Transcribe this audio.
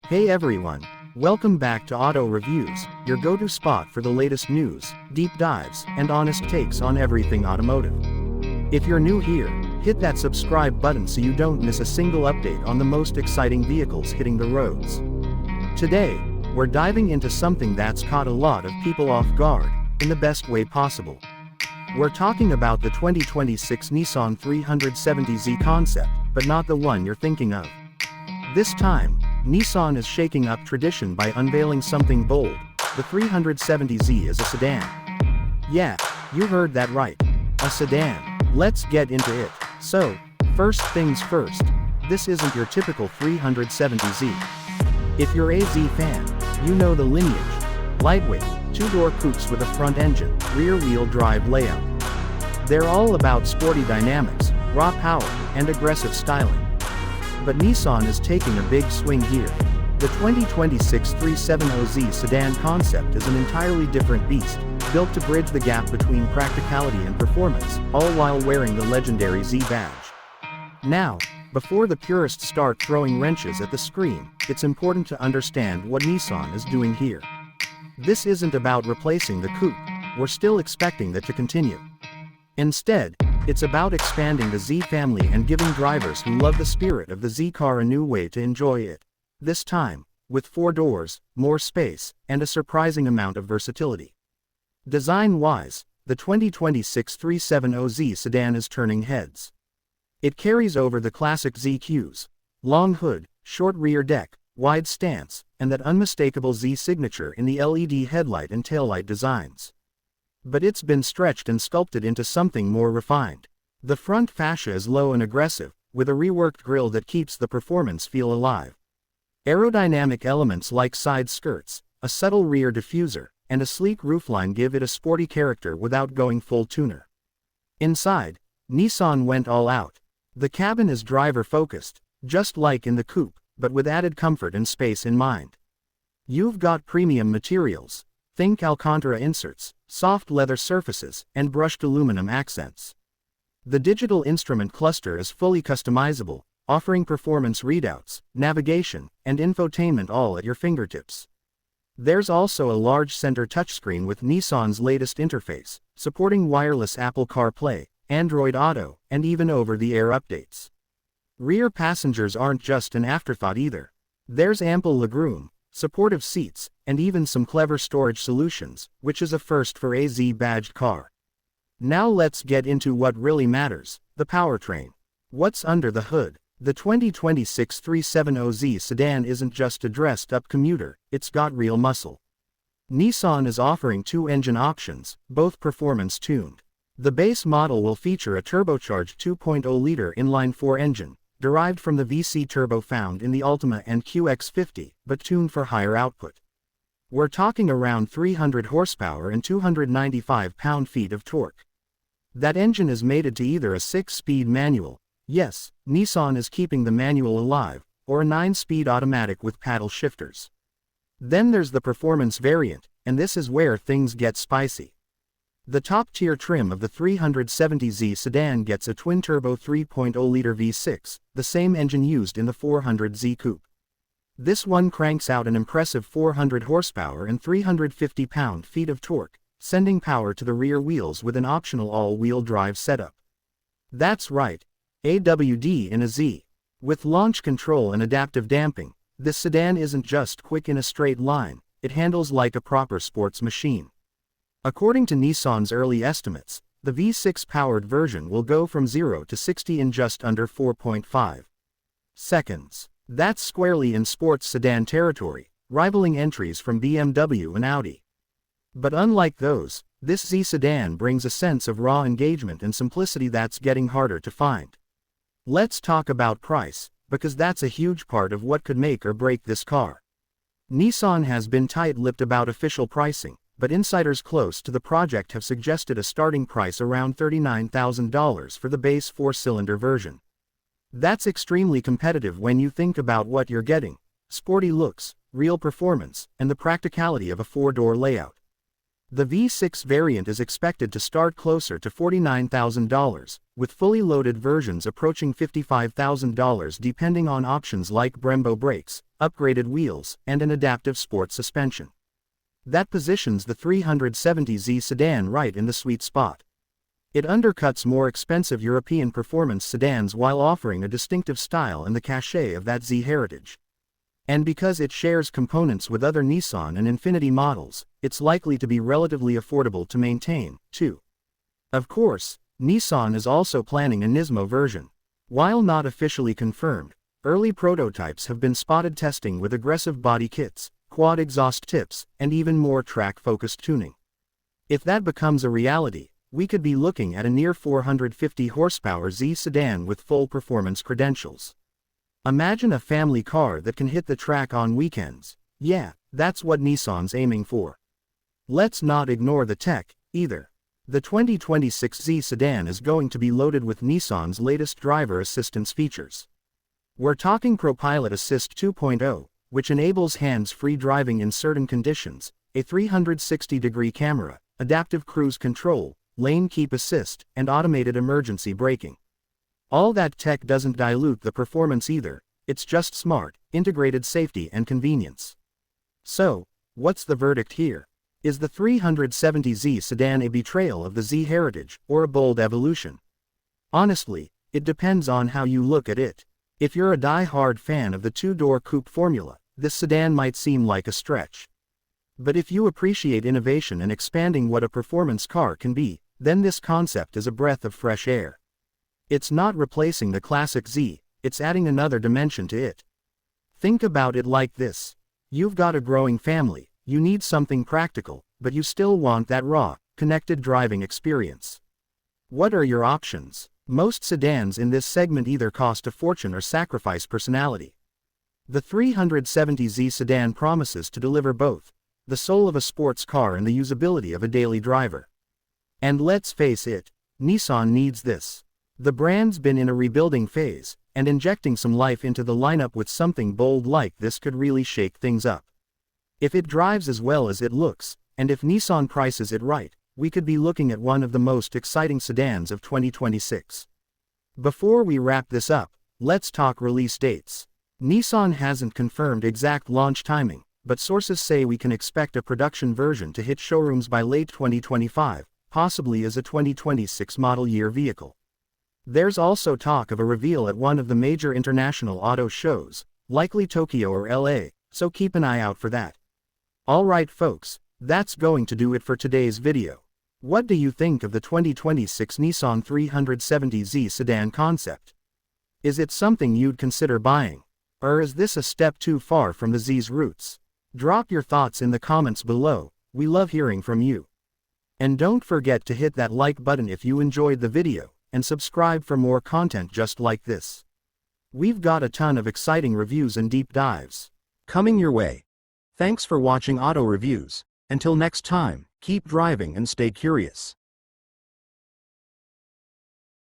Hey everyone, welcome back to Auto Reviews, your go-to spot for the latest news, deep dives, and honest takes on everything automotive. If you're new here, hit that subscribe button so you don't miss a single update on the most exciting vehicles hitting the roads. Today, we're diving into something that's caught a lot of people off guard, in the best way possible. We're talking about the 2026 Nissan 370Z concept, but not the one you're thinking of. This time, Nissan is shaking up tradition by unveiling something bold. The 370Z is a sedan. Yeah, you heard that right. A sedan. Let's get into it. So, first things first, this isn't your typical 370Z. If you're a Z fan, you know the lineage. Lightweight, two-door coupes with a front engine, rear-wheel drive layout. They're all about sporty dynamics, raw power, and aggressive styling. But Nissan is taking a big swing here. The 2026 370Z sedan concept is an entirely different beast, built to bridge the gap between practicality and performance, all while wearing the legendary Z badge. Now, before the purists start throwing wrenches at the screen, it's important to understand what Nissan is doing here. This isn't about replacing the coupe, we're still expecting that to continue. Instead, it's about expanding the Z family and giving drivers who love the spirit of the Z car a new way to enjoy it. This time, with 4 doors, more space, and a surprising amount of versatility. Design-wise, the 2026 370Z sedan is turning heads. It carries over the classic Z cues: long hood, short rear deck, wide stance, and that unmistakable Z signature in the LED headlight and taillight designs. But it's been stretched and sculpted into something more refined. The front fascia is low and aggressive, with a reworked grille that keeps the performance feel alive. Aerodynamic elements like side skirts, a subtle rear diffuser, and a sleek roofline give it a sporty character without going full tuner. Inside, Nissan went all out. The cabin is driver-focused, just like in the coupe, but with added comfort and space in mind. You've got premium materials. Think Alcantara inserts, soft leather surfaces, and brushed aluminum accents. The digital instrument cluster is fully customizable, offering performance readouts, navigation, and infotainment all at your fingertips. There's also a large center touchscreen with Nissan's latest interface, supporting wireless Apple CarPlay, Android Auto, and even over-the-air updates. Rear passengers aren't just an afterthought either. There's ample legroom, supportive seats, and even some clever storage solutions, which is a first for a Z-badged car. Now let's get into what really matters, the powertrain. What's under the hood? The 2026 370Z sedan isn't just a dressed-up commuter, it's got real muscle. Nissan is offering 2 engine options, both performance-tuned. The base model will feature a turbocharged 2.0-liter inline-4 engine, derived from the VC turbo found in the Altima and QX50, but tuned for higher output. We're talking around 300 horsepower and 295 pound-feet of torque. That engine is mated to either a 6-speed manual, yes, Nissan is keeping the manual alive, or a 9-speed automatic with paddle shifters. Then there's the performance variant, and this is where things get spicy. The top-tier trim of the 370Z sedan gets a twin-turbo 3.0-liter V6, the same engine used in the 400Z coupe. This one cranks out an impressive 400 horsepower and 350 pound-feet of torque, sending power to the rear wheels with an optional all-wheel drive setup. That's right, AWD in a Z. With launch control and adaptive damping, this sedan isn't just quick in a straight line, it handles like a proper sports machine. According to Nissan's early estimates, the V6-powered version will go from 0 to 60 in just under 4.5 seconds. That's squarely in sports sedan territory, rivaling entries from BMW and Audi. But unlike those, this Z sedan brings a sense of raw engagement and simplicity that's getting harder to find. Let's talk about price, because that's a huge part of what could make or break this car. Nissan has been tight-lipped about official pricing, but insiders close to the project have suggested a starting price around $39,000 for the base 4-cylinder version. That's extremely competitive when you think about what you're getting: sporty looks, real performance, and the practicality of a 4-door layout. The V6 variant is expected to start closer to $49,000, with fully loaded versions approaching $55,000 depending on options like Brembo brakes, upgraded wheels, and an adaptive sport suspension. That positions the 370Z sedan right in the sweet spot. It undercuts more expensive European performance sedans while offering a distinctive style and the cachet of that Z heritage. And because it shares components with other Nissan and Infiniti models, it's likely to be relatively affordable to maintain, too. Of course, Nissan is also planning a Nismo version. While not officially confirmed, early prototypes have been spotted testing with aggressive body kits, quad exhaust tips, and even more track-focused tuning. If that becomes a reality, we could be looking at a near 450 horsepower Z sedan with full performance credentials. Imagine a family car that can hit the track on weekends. Yeah, that's what Nissan's aiming for. Let's not ignore the tech, either. The 2026 Z sedan is going to be loaded with Nissan's latest driver assistance features. We're talking ProPilot Assist 2.0, which enables hands-free driving in certain conditions, a 360-degree camera, adaptive cruise control, lane keep assist, and automated emergency braking. All that tech doesn't dilute the performance either, it's just smart, integrated safety and convenience. So, what's the verdict here? Is the 370Z sedan a betrayal of the Z heritage, or a bold evolution? Honestly, it depends on how you look at it. If you're a die-hard fan of the two-door coupe formula, this sedan might seem like a stretch. But if you appreciate innovation and expanding what a performance car can be, then this concept is a breath of fresh air. It's not replacing the classic Z, it's adding another dimension to it. Think about it like this. You've got a growing family, you need something practical, but you still want that raw, connected driving experience. What are your options? Most sedans in this segment either cost a fortune or sacrifice personality. The 370Z sedan promises to deliver both, the soul of a sports car and the usability of a daily driver. And let's face it, Nissan needs this. The brand's been in a rebuilding phase, and injecting some life into the lineup with something bold like this could really shake things up. If it drives as well as it looks, and if Nissan prices it right, we could be looking at one of the most exciting sedans of 2026. Before we wrap this up, let's talk release dates. Nissan hasn't confirmed exact launch timing, but sources say we can expect a production version to hit showrooms by late 2025. Possibly as a 2026 model year vehicle. There's also talk of a reveal at one of the major international auto shows, likely Tokyo or LA, so keep an eye out for that. Alright folks, that's going to do it for today's video. What do you think of the 2026 Nissan 370Z sedan concept? Is it something you'd consider buying? Or is this a step too far from the Z's roots? Drop your thoughts in the comments below, we love hearing from you. And don't forget to hit that like button if you enjoyed the video, and subscribe for more content just like this. We've got a ton of exciting reviews and deep dives coming your way. Thanks for watching Auto Reviews. Until next time, keep driving and stay curious.